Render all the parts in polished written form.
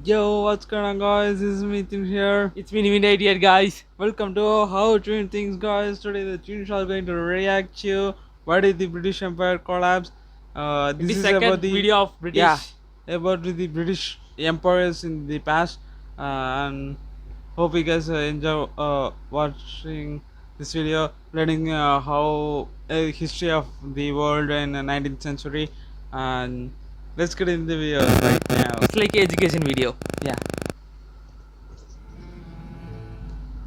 Yo, what's going on, guys? This is Meetin here. It's been even 8 years, guys. Welcome to How Twin Things, guys. Today, the twins are going to react to why did the British Empire collapse. This is about 22nd the video of yeah British. about the British empires in the past, and hope you guys enjoy watching this video, learning how history of the world in the 19th century, and let's get into the video right now. It's like education video. Yeah.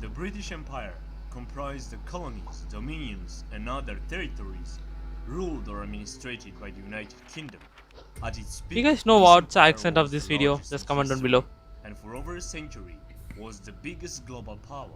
The British Empire comprised the colonies, dominions, and other territories ruled or administered by the United Kingdom. At its Do you peak, guys know this what's the empire accent of was this the video? largest Just in comment down history, below. and for over a century was the biggest global power.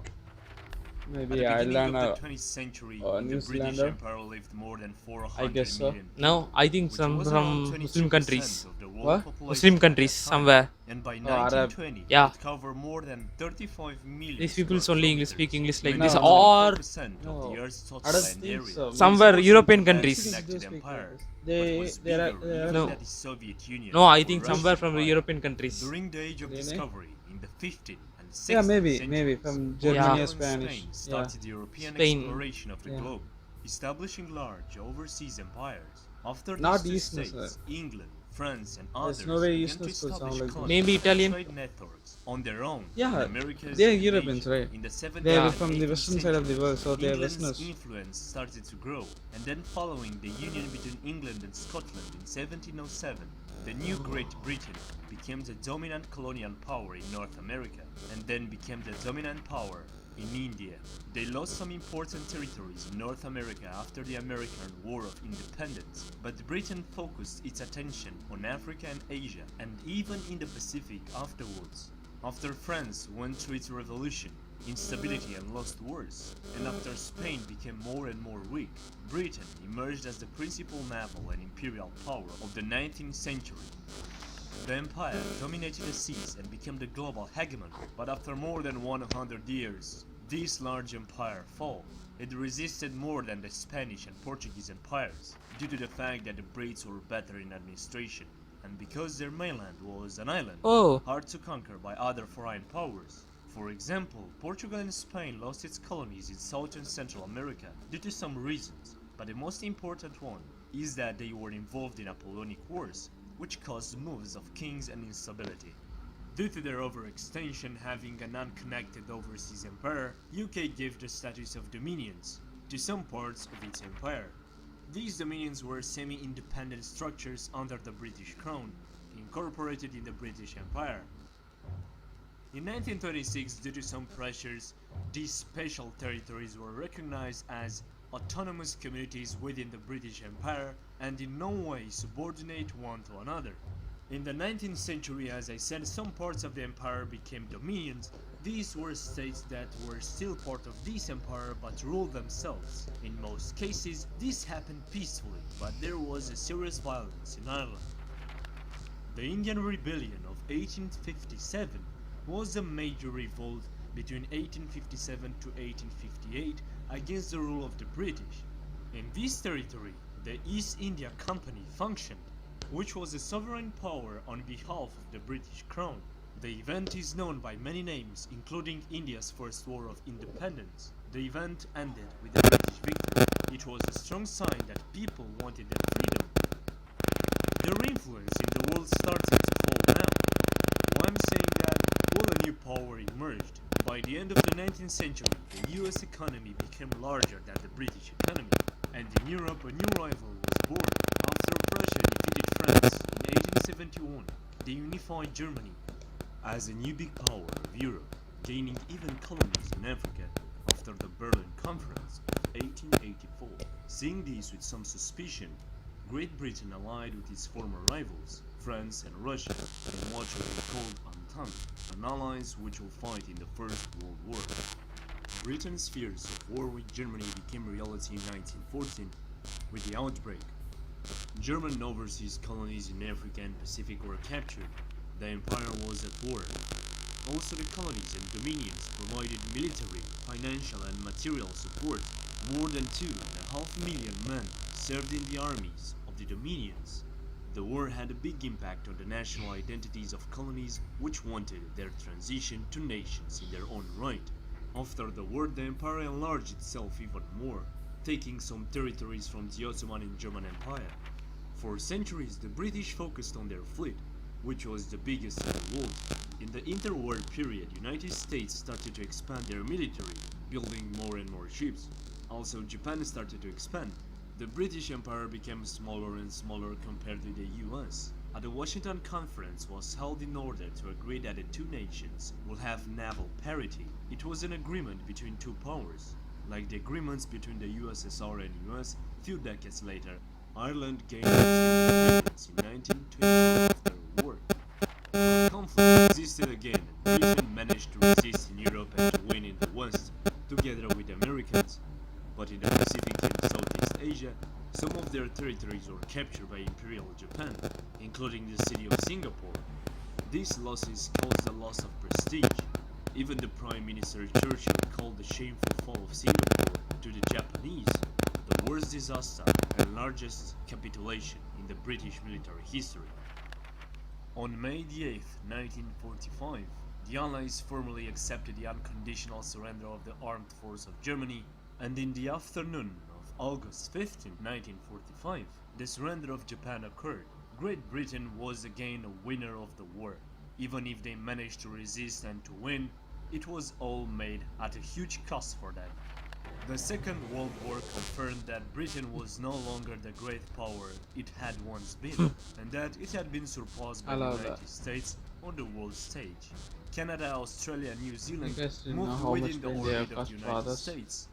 At Maybe the beginning of Ireland the or 20th century, Or the New British Zealander? Empire lived more than 400 I guess so. million No, people, I think which some was from around Muslim 22% countries. of the world What? population Muslim at countries, that time. somewhere. And by Oh, Arab. 1920, Yeah. it covered more than 35 million. These people square only English speak kilometers, English like No, this, no, or 24% No, of the Earth's total I don't land think area. so. somewhere It's European also countries. the Galactic Empire, They but was they are bigger No. even than the Soviet Union no, I or think Russian somewhere from the Empire. European countries. During the age of Really? discovery in the 15th and 16th yeah, maybe centuries, from Yeah. Germany or Portugal and Spanish. Spain Yeah. started the European Spain. exploration of the Yeah. globe, establishing large overseas empires. After Not these Eastern, two states, sir. England, France, and There's others no way began Eastern to schools sound establish like this. colonies Maybe and Italian. trade networks on their own Yeah, in Americas they're and Europeans, Asia. right? In the 17th They're and from the 18th western side of the world, so they're England's Westerners. influence started to grow, and then following the union between England and Scotland in 1707, the new Great Britain became the dominant colonial power in North America, and then became the dominant power in India. They lost some important territories in North America after the American War of Independence, but Britain focused its attention on Africa and Asia, and even in the Pacific afterwards. After France went through its revolution, instability and lost wars, and after Spain became more and more weak, Britain emerged as the principal naval and imperial power of the 19th century. The empire dominated the seas and became the global hegemon, but after more than 100 years, this large empire fell. It resisted more than the Spanish and Portuguese empires, due to the fact that the Brits were better in administration, and because their mainland was an island, Oh, hard to conquer by other foreign powers. For example, Portugal and Spain lost its colonies in South and Central America due to some reasons, but the most important one is that they were involved in Napoleonic Wars, which caused moves of kings and instability. Due to their overextension having an unconnected overseas empire, UK gave the status of dominions to some parts of its empire. These dominions were semi-independent structures under the British Crown, incorporated in the British Empire. In 1926, due to some pressures, these special territories were recognized as autonomous communities within the British Empire and in no way subordinate one to another. In the 19th century, as I said, some parts of the empire became dominions. These were states that were still part of this empire but ruled themselves. In most cases, this happened peacefully, but there was a serious violence in Ireland. The Indian Rebellion of 1857 was a major revolt between 1857 to 1858 against the rule of the British. In this territory, the East India Company functioned, which was a sovereign power on behalf of the British Crown. The event is known by many names, including India's First War of Independence. The event ended with a British victory. It was a strong sign that people wanted their freedom. Their influence in the world started to fall down. Why I'm saying that? Well, a new power emerged. By the end of the 19th century, the US economy became larger than the British economy, and in Europe a new rival was born. After Prussia defeated France in 1871, they unified Germany as a new big power of Europe, gaining even colonies in Africa after the Berlin Conference of 1884. Seeing this with some suspicion, Great Britain allied with its former rivals, France and Russia, in what will be called Entente, an alliance which will fight in the First World War. Britain's fears of war with Germany became reality in 1914 with the outbreak. German overseas colonies in Africa and Pacific were captured. The empire was at war. Also, the colonies and dominions provided military, financial and material support. More than 2.5 million men served in the armies of the dominions. The war had a big impact on the national identities of colonies which wanted their transition to nations in their own right. After the war, the empire enlarged itself even more, taking some territories from the Ottoman and German Empire. For centuries, the British focused on their fleet, which was the biggest in the world. In the interwar period, United States started to expand their military, building more and more ships. Also, Japan started to expand. The British Empire became smaller and smaller compared to the US. The Washington Conference was held in order to agree that the two nations will have naval parity. It was an agreement between two powers. Like the agreements between the USSR and US, few decades later, Ireland gained its independence in 1920 after the war. The conflict existed again, and Britain managed to resist in Europe and to win in the West, together with the Americans. But in the Pacific and Southeast Asia, some of their territories were captured by Imperial Japan, including the city of Singapore. These losses caused a loss of prestige. Even the Prime Minister Churchill called the shameful fall of Singapore to the Japanese the worst disaster and largest capitulation in the British military history. On May 8, 1945, the Allies formally accepted the unconditional surrender of the armed force of Germany, and in the afternoon of August 15, 1945, the surrender of Japan occurred. Great Britain was again a winner of the war. Even if they managed to resist and to win, it was all made at a huge cost for them. The Second World War confirmed that Britain was no longer the great power it had once been, and that it had been surpassed by the United States on the world stage. Canada, Australia, and New Zealand moved within the orbit of the United States.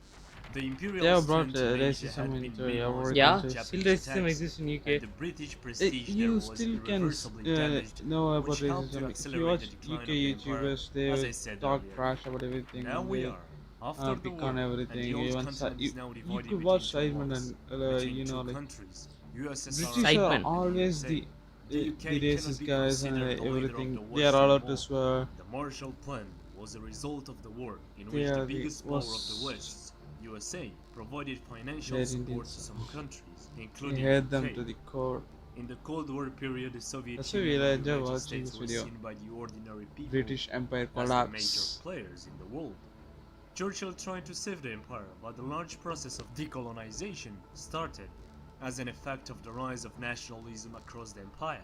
The They Imperial have brought strength in Asia racism had been into minimized our by Yeah, the countries. still Japanese racism attacks, exists in and UK. the British prestige there You was still can irreversibly damaged, know about which helped to racism. If you accelerate watch the decline UK of the empire, YouTubers, they as I will said talk earlier. trash about everything. Now we They are, after the pick war, on and everything. the old Even continent is now you divided could between watch two Simon walls, and between you know, two like countries, USSR British are Sidemen. and the always USA. The the UK cannot racist be guys and considered the leader of everything. the They are Western allowed to world. swear. The Marshall Plan was a result of the war, in They which the are the biggest power of the worst. West, USA, provided financial They're support to Indians. some countries, We including hate them UK. to the core. In the Cold War period, the Soviet That's why we Union and the enjoy United watching States this were video. seen by the ordinary people British Empire as the major collapse. players in the world. Churchill tried to save the empire, but the large process of decolonization started as an effect of the rise of nationalism across the empire.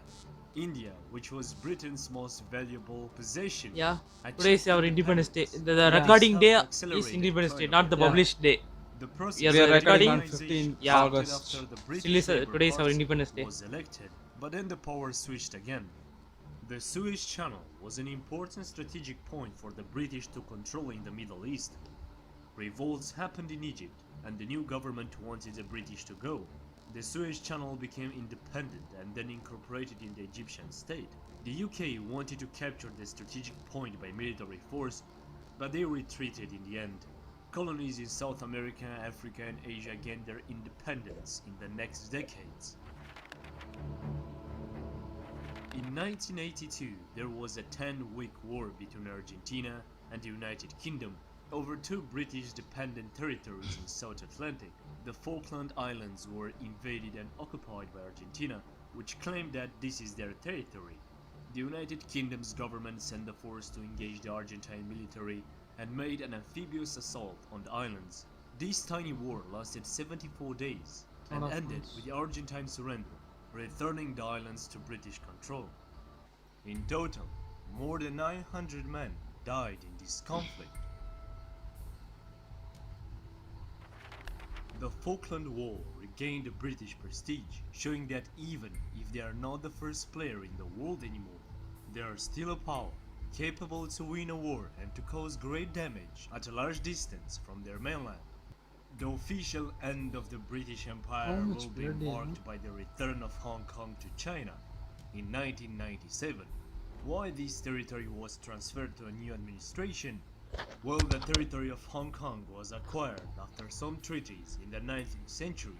India, which was Britain's most valuable possession, Yeah, achieved today is our Independence Day. independence. The Yeah. recording This day helped is accelerate the Independence Day, decline not of the the empire. published day. The process We are of recording on decolonization 15th Yeah. started August. after the Still British is Labour today is our Party Independence Day. was elected, but then the power switched again. The Suez Channel was an important strategic point for the British to control in the Middle East. Revolts happened in Egypt, and the new government wanted the British to go. The Suez Channel became independent and then incorporated in the Egyptian state. The UK wanted to capture the strategic point by military force, but they retreated in the end. Colonies in South America, Africa, and Asia gained their independence in the next decades. In 1982, there was a 10-week war between Argentina and the United Kingdom over two British dependent territories in South Atlantic. The Falkland Islands were invaded and occupied by Argentina, which claimed that this is their territory. The United Kingdom's government sent a force to engage the Argentine military and made an amphibious assault on the islands. This tiny war lasted 74 days and ended with the Argentine surrender, returning the islands to British control. In total, more than 900 men died in this conflict. The Falkland War regained a British prestige, showing that even if they are not the first player in the world anymore, they are still a power, capable to win a war and to cause great damage at a large distance from their mainland. The official end of the British Empire will be marked by the return of Hong Kong to China in 1997. Why this territory was transferred to a new administration? Well, the territory of Hong Kong was acquired after some treaties in the 19th century.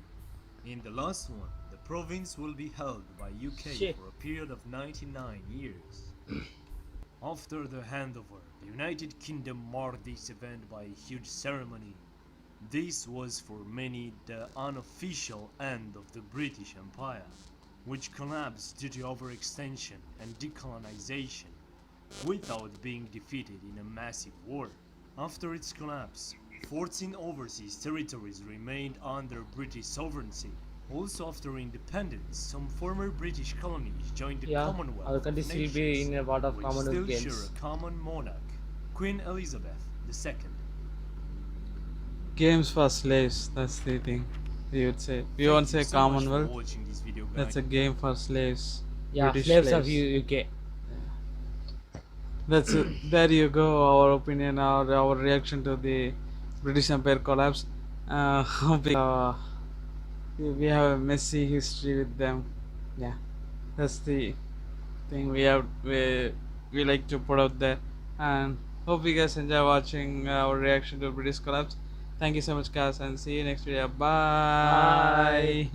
In the last one, the province will be held by UK for a period of 99 years. After the handover, the United Kingdom marked this event by a huge ceremony. This was for many the unofficial end of the British Empire. which collapsed due to overextension and decolonization, without being defeated in a massive war. After its collapse, 14 overseas territories remained under British sovereignty. Also, after independence, some former British colonies joined the Yeah, Commonwealth our of country still Nations, be in a part of which Commonwealth still share Games. a common monarch, Queen Elizabeth II. Games for slaves. That's the thing. We would say. We Thank won't you say so much for Commonwealth. watching this video, guys. That's a game for slaves. Yeah, British slaves of slaves. UK. That's it. There you go. Our opinion, our reaction to the British Empire collapse. We have a messy history with them. Yeah, that's the thing we like to put out there. And hope you guys enjoy watching our reaction to British collapse. Thank you so much, guys, and see you next video. Bye. Bye.